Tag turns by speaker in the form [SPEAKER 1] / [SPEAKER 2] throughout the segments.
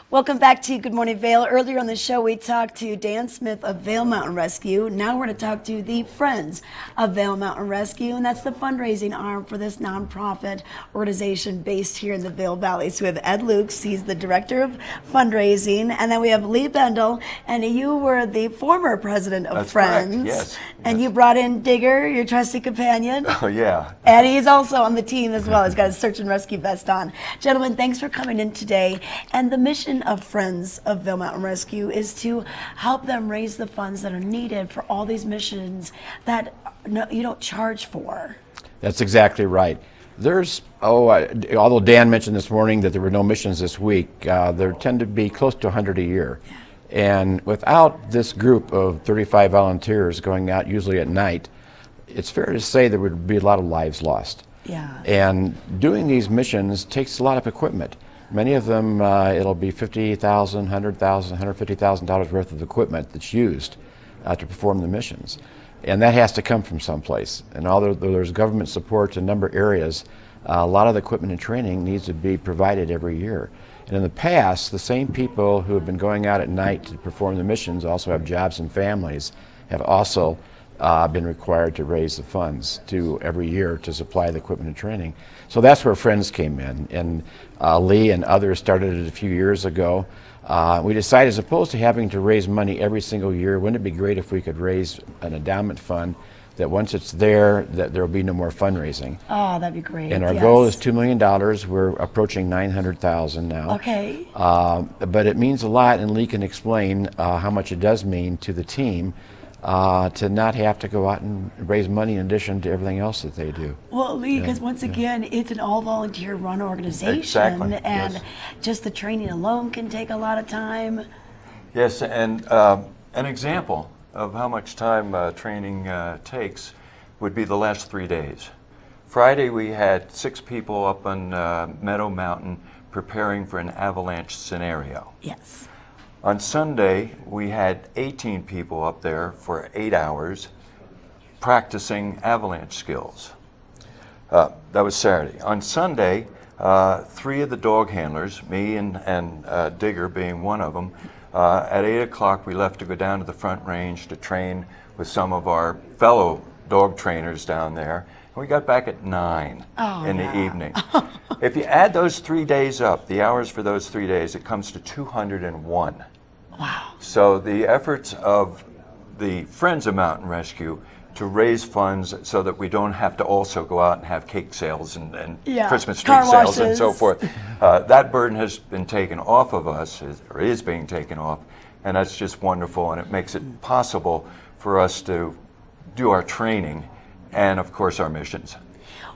[SPEAKER 1] Welcome back to Good Morning Vail. Earlier on the show, we talked to Dan Smith of Vail Mountain Rescue. Now we're going to talk to the Friends of Vail Mountain Rescue, and that's the fundraising arm for this nonprofit organization based here in the Vail Valley. So we have Ed Lukes, he's the director of fundraising, and then we have Lee Bendel, and you were the former president of
[SPEAKER 2] That's
[SPEAKER 1] Friends.
[SPEAKER 2] correct. Yes.
[SPEAKER 1] And you brought in Digger, your trusty companion.
[SPEAKER 2] Oh, yeah.
[SPEAKER 1] And he's also on the team as well. He's got his search and rescue vest on. Gentlemen, thanks for coming in today. And the mission of Friends of Vail Mountain Rescue is to help them raise the funds that are needed for all these missions that you don't charge for.
[SPEAKER 3] That's exactly right. Although Dan mentioned this morning that there were no missions this week, there tend to be close to 100 a year. And without this group of 35 volunteers going out usually at night, it's fair to say there would be a lot of lives lost.
[SPEAKER 1] Yeah.
[SPEAKER 3] And doing these missions takes a lot of equipment. Many of them, it'll be $50,000, $100,000, $150,000 worth of equipment that's used to perform the missions. And that has to come from someplace. And although there's government support in a number of areas, a lot of the equipment and training needs to be provided every year. And in the past, the same people who have been going out at night to perform the missions also have jobs and families, have also been required to raise the funds every year to supply the equipment and training. So that's where Friends came in. And Lee and others started it a few years ago. We decided, as opposed to having to raise money every single year, wouldn't it be great if we could raise an endowment fund that once it's there, that there will be no more fundraising.
[SPEAKER 1] Oh, that'd be great.
[SPEAKER 3] And our goal is $2 million. We're approaching $900,000 now.
[SPEAKER 1] Okay.
[SPEAKER 3] But it means a lot, and Lee can explain how much it does mean to the team to not have to go out and raise money in addition to everything else that they do.
[SPEAKER 1] Well, Lee, because once again, it's an all-volunteer run organization.
[SPEAKER 2] Exactly.
[SPEAKER 1] And
[SPEAKER 2] yes.
[SPEAKER 1] Just the training alone can take a lot of time.
[SPEAKER 2] Yes, and an example of how much time training takes would be the last 3 days. Friday we had 6 people up on Meadow Mountain preparing for an avalanche scenario.
[SPEAKER 1] Yes.
[SPEAKER 2] On Sunday we had 18 people up there for 8 hours practicing avalanche skills. That was Saturday. On Sunday, 3 of the dog handlers, me and Digger being one of them, at 8 o'clock we left to go down to the Front Range to train with some of our fellow dog trainers down there. And we got back at 9 in the evening. If you add those 3 days up, the hours for those 3 days, it comes to 201.
[SPEAKER 1] Wow.
[SPEAKER 2] So the efforts of the Friends of Mountain Rescue to raise funds so that we don't have to also go out and have cake sales and Christmas tree sales and so forth. That burden has been taken off of us, or is being taken off, and that's just wonderful, and it makes it possible for us to do our training and, of course, our missions.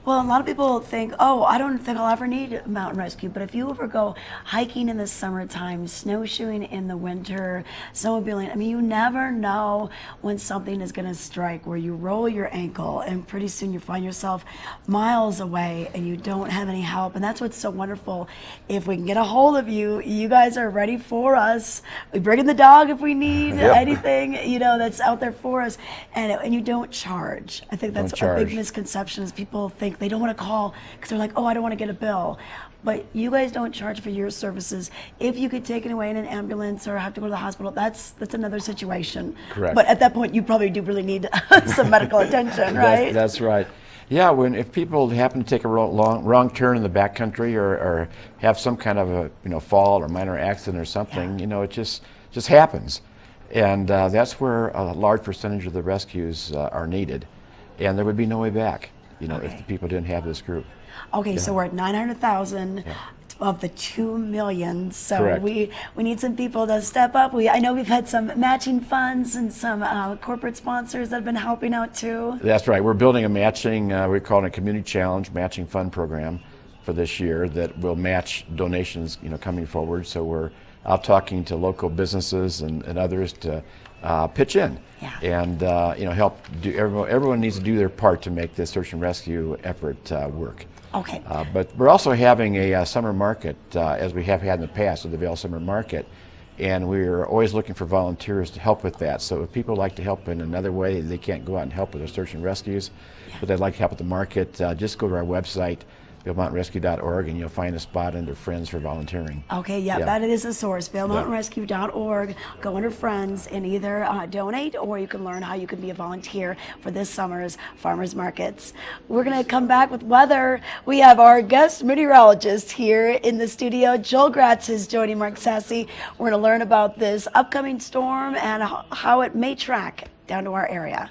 [SPEAKER 1] Well, a lot of people think, oh, I don't think I'll ever need mountain rescue. But if you ever go hiking in the summertime, snowshoeing in the winter, snowmobiling, I mean, you never know when something is going to strike where you roll your ankle and pretty soon you find yourself miles away and you don't have any help. And that's what's so wonderful. If we can get a hold of you, you guys are ready for us. We bring in the dog if we need anything, that's out there for us. And you don't charge. I think that's a big misconception is people think they don't want to call because they're like, oh, I don't want to get a bill. But you guys don't charge for your services. If you get taken away in an ambulance or have to go to the hospital, that's another situation.
[SPEAKER 3] Correct.
[SPEAKER 1] But at that point, you probably do really need some medical attention, right?
[SPEAKER 3] That's right. Yeah, if people happen to take a wrong turn in the backcountry or have some kind of a fall or minor accident or something, it just happens. And that's where a large percentage of the rescues are needed. And there would be no way back. If the people didn't have this group.
[SPEAKER 1] Okay, so we're at 900,000 of the 2 million. So
[SPEAKER 3] Correct.
[SPEAKER 1] we need some people to step up. I know we've had some matching funds and some corporate sponsors that have been helping out too.
[SPEAKER 3] That's right. We're building a matching, we're calling it a community challenge matching fund program for this year that will match donations, coming forward. So we're out talking to local businesses and others to pitch in. And help do. Everyone needs to do their part to make this search and rescue effort work.
[SPEAKER 1] Okay.
[SPEAKER 3] But we're also having a summer market, as we have had in the past with the Vail Summer Market, and we're always looking for volunteers to help with that. So if people like to help in another way, they can't go out and help with their search and rescues, but they'd like to help with the market, just go to our website, VailMountainRescue.org, and you'll find a spot under Friends for volunteering.
[SPEAKER 1] Okay, yeah,
[SPEAKER 3] Yeah.
[SPEAKER 1] that is a source, VailMountainRescue.org. Go under Friends and either donate, or you can learn how you can be a volunteer for this summer's farmers markets. We're going to come back with weather. We have our guest meteorologist here in the studio. Joel Gratz is joining Mark Sassy. We're going to learn about this upcoming storm and how it may track down to our area.